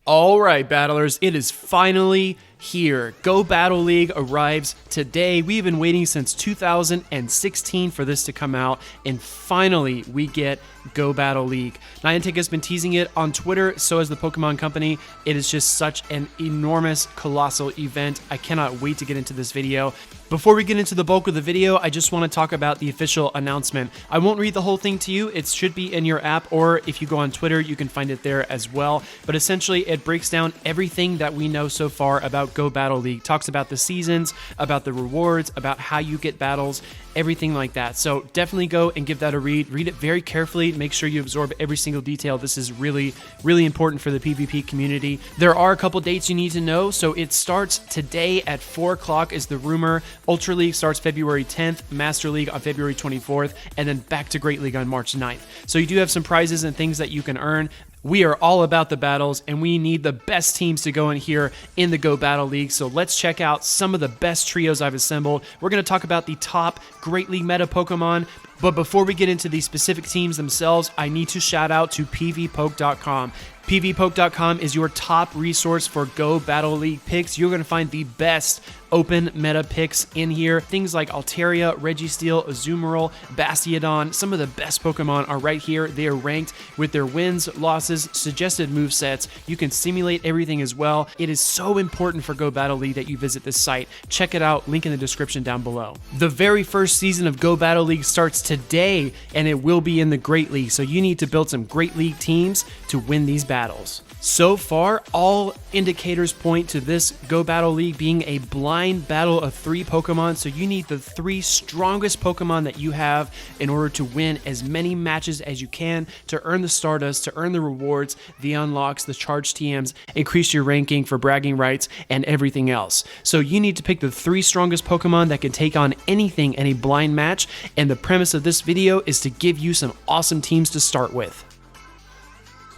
All right, battlers, it is finally here. Go Battle League arrives today. We've been waiting since 2016 for this to come out, and finally we get Go Battle League. Niantic has been teasing it on Twitter, so has the Pokemon Company. It is just such an enormous, colossal event. I cannot wait to get into this video. Before we get into the bulk of the video, I just want to talk about the official announcement. I won't read the whole thing to you. It should be in your app, or if you go on Twitter, you can find it there as well. But essentially, it breaks down everything that we know so far about Go Battle League. Talks about the seasons, about the rewards, about how you get battles, everything like that. So definitely go and give that a read. Read it very carefully. Make sure you absorb every single detail. This is really, really important for the PvP community. There are a couple dates you need to know. So it starts today at 4 o'clock is the rumor. Ultra League starts February 10th, Master League on February 24th, and then back to Great League on March 9th. So you do have some prizes and things that you can earn. We are all about the battles, and we need the best teams to go in here in the Go Battle League. So let's check out some of the best trios I've assembled. We're going to talk about the top Great League meta Pokemon. But before we get into the specific teams themselves, I need to shout out to PvPoke.com. PvPoke.com is your top resource for Go Battle League picks. You're going to find the best open meta picks in here. Things like Altaria, Registeel, Azumarill, Bastiodon. Some of the best Pokemon are right here. They are ranked with their wins, losses, suggested movesets. You can simulate everything as well. It is so important for Go Battle League that you visit this site. Check it out. Link in the description down below. The very first season of Go Battle League starts today, and it will be in the Great League. So you need to build some Great League teams to win these battles. So far, all indicators point to this Go Battle League being a blind battle of 3 Pokemon, so you need the 3 strongest Pokemon that you have in order to win as many matches as you can to earn the Stardust, to earn the rewards, the unlocks, the charge TMs, increase your ranking for bragging rights, and everything else. So you need to pick the 3 strongest Pokemon that can take on anything in a blind match, and the premise of this video is to give you some awesome teams to start with.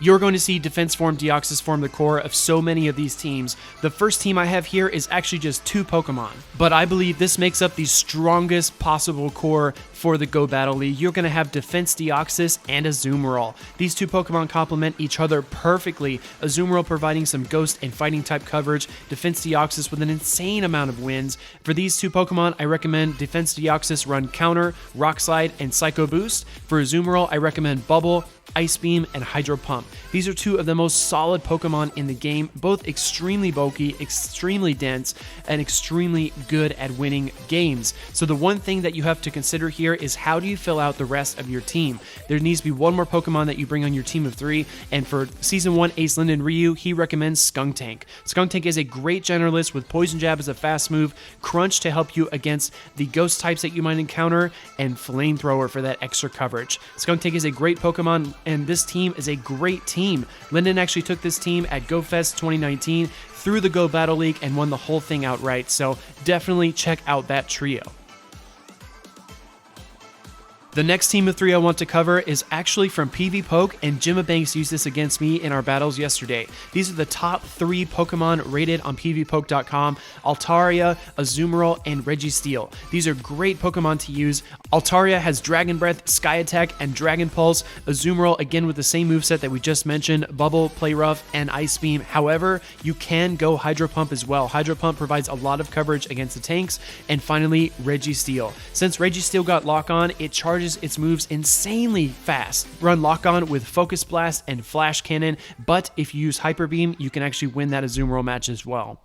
You're going to see Defense Form, Deoxys form the core of so many of these teams. The first team I have here is actually just 2 Pokemon, but I believe this makes up the strongest possible core for the Go Battle League. You're going to have Defense Deoxys and Azumarill. These 2 Pokemon complement each other perfectly. Azumarill providing some ghost and fighting type coverage, Defense Deoxys with an insane amount of wins. For these 2 Pokemon, I recommend Defense Deoxys run Counter, Rock Slide, and Psycho Boost. For Azumarill, I recommend Bubble, Ice Beam, and Hydro Pump. These are 2 of the most solid Pokemon in the game, both extremely bulky, extremely dense, and extremely good at winning games. So the one thing that you have to consider here is how do you fill out the rest of your team? There needs to be one more Pokemon that you bring on your team of 3, and for Season 1 Ace LindenRyu, he recommends Ciccone Tank. Ciccone Tank is a great generalist with Poison Jab as a fast move, Crunch to help you against the ghost types that you might encounter, and Flamethrower for that extra coverage. Ciccone Tank is a great Pokemon, and this team is a great team. Linden actually took this team at GoFest 2019 through the Go Battle League and won the whole thing outright, so definitely check out that trio. The next team of 3 I want to cover is actually from Peavy Poke, and Gemma Banks used this against me in our battles yesterday. These are the top 3 Pokemon rated on PvPoke.com: Altaria, Azumarill, and Registeel. These are great Pokemon to use. Altaria has Dragon Breath, Sky Attack, and Dragon Pulse. Azumarill, again with the same moveset that we just mentioned, Bubble, Play Rough, and Ice Beam. However, you can go Hydro Pump as well. Hydro Pump provides a lot of coverage against the tanks. And finally, Registeel. Since Registeel got Lock On, it charges its moves insanely fast. Run Lock On with Focus Blast and Flash Cannon, but if you use Hyper Beam, you can actually win that Azumarill match as well.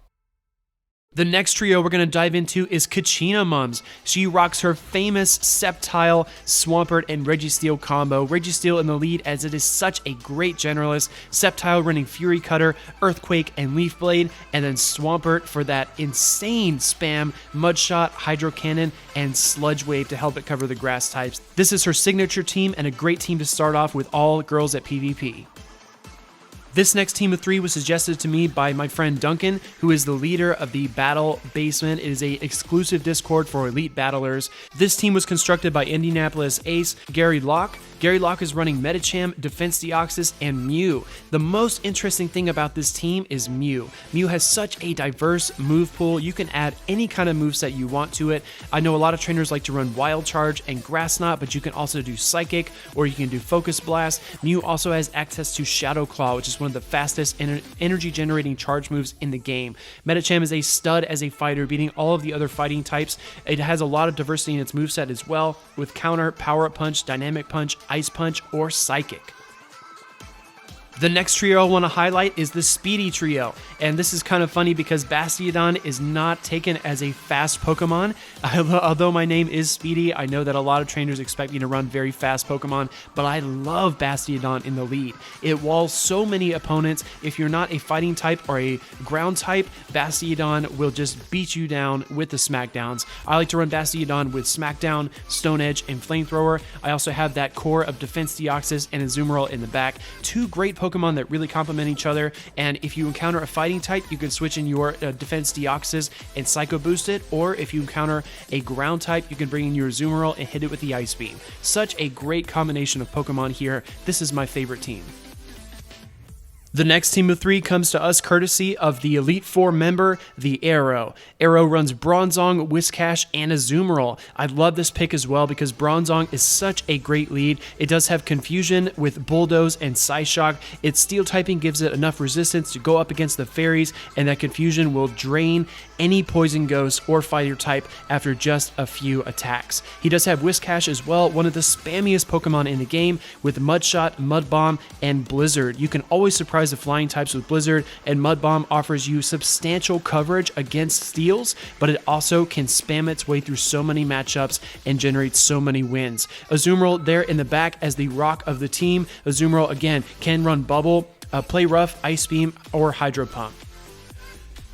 The next trio we're going to dive into is CochinoMums. She rocks her famous Sceptile, Swampert, and Registeel combo. Registeel in the lead as it is such a great generalist. Sceptile running Fury Cutter, Earthquake, and Leaf Blade, and then Swampert for that insane spam, Mudshot, Hydro Cannon, and Sludge Wave to help it cover the grass types. This is her signature team and a great team to start off with all girls at PvP. This next team of 3 was suggested to me by my friend Duncan, who is the leader of the Battle Basement. It is an exclusive Discord for elite battlers. This team was constructed by Indianapolis ace Gary Locke, Gary Locke is running Medicham, Defense Deoxys, and Mew. The most interesting thing about this team is Mew. Mew has such a diverse move pool. You can add any kind of moveset you want to it. I know a lot of trainers like to run Wild Charge and Grass Knot, but you can also do Psychic, or you can do Focus Blast. Mew also has access to Shadow Claw, which is one of the fastest energy generating charge moves in the game. Medicham is a stud as a fighter, beating all of the other fighting types. It has a lot of diversity in its moveset as well, with Counter, Power Up Punch, Dynamic Punch, Ice Punch, or Psychic. The next trio I want to highlight is the Speedy trio, and this is kind of funny because Bastiodon is not taken as a fast Pokemon. Although my name is Speedy, I know that a lot of trainers expect me to run very fast Pokemon, but I love Bastiodon in the lead. It walls so many opponents. If you're not a fighting type or a ground type, Bastiodon will just beat you down with the Smackdowns. I like to run Bastiodon with Smackdown, Stone Edge, and Flamethrower. I also have that core of Defense Deoxys and Azumarill in the back. Two great Pokemon that really complement each other, and if you encounter a fighting type, you can switch in your Defense Deoxys and Psycho Boost it, or if you encounter a ground type, you can bring in your Azumarill and hit it with the Ice Beam. Such a great combination of Pokemon here. This is my favorite team. The next team of 3 comes to us courtesy of the Elite 4 member, the Arrohh. Arrohh runs Bronzong, Whiscash, and Azumarill. I love this pick as well because Bronzong is such a great lead. It does have Confusion with Bulldoze and Psyshock. Its Steel typing gives it enough resistance to go up against the Fairies, and that Confusion will drain any Poison Ghost or Fighter type after just a few attacks. He does have Whiscash as well, one of the spammiest Pokemon in the game, with Mudshot, Mud Bomb, and Blizzard. You can always surprise the flying types with Blizzard, and Mud Bomb offers you substantial coverage against Steels, but it also can spam its way through so many matchups and generate so many wins. Azumarill there in the back as the rock of the team. Azumarill again can run Bubble, Play Rough, Ice Beam, or Hydro Pump.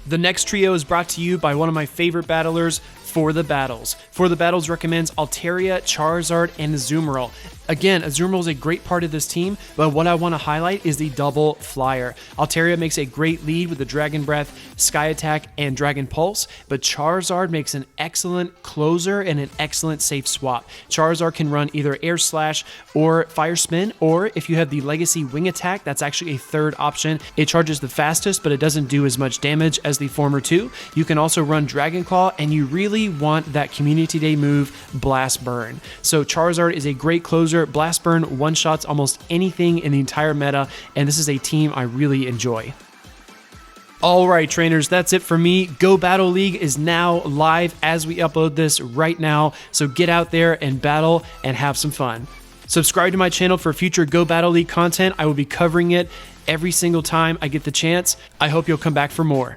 The next trio is brought to you by one of my favorite battlers, 4TheBattles. 4TheBattles recommends Altaria, Charizard, and Azumarill. Again, Azumarill is a great part of this team, but what I want to highlight is the double flyer. Altaria makes a great lead with the Dragon Breath, Sky Attack, and Dragon Pulse, but Charizard makes an excellent closer and an excellent safe swap. Charizard can run either Air Slash or Fire Spin, or if you have the Legacy Wing Attack, that's actually a third option. It charges the fastest, but it doesn't do as much damage as the former two. You can also run Dragon Claw, and you really want that Community Day move, Blast Burn. So Charizard is a great closer. Blast Burn one-shots almost anything in the entire meta, and this is a team I really enjoy. Alright trainers, that's it for me. Go Battle League is now live as we upload this right now, so get out there and battle and have some fun. Subscribe to my channel for future Go Battle League content. I will be covering it every single time I get the chance. I hope you'll come back for more.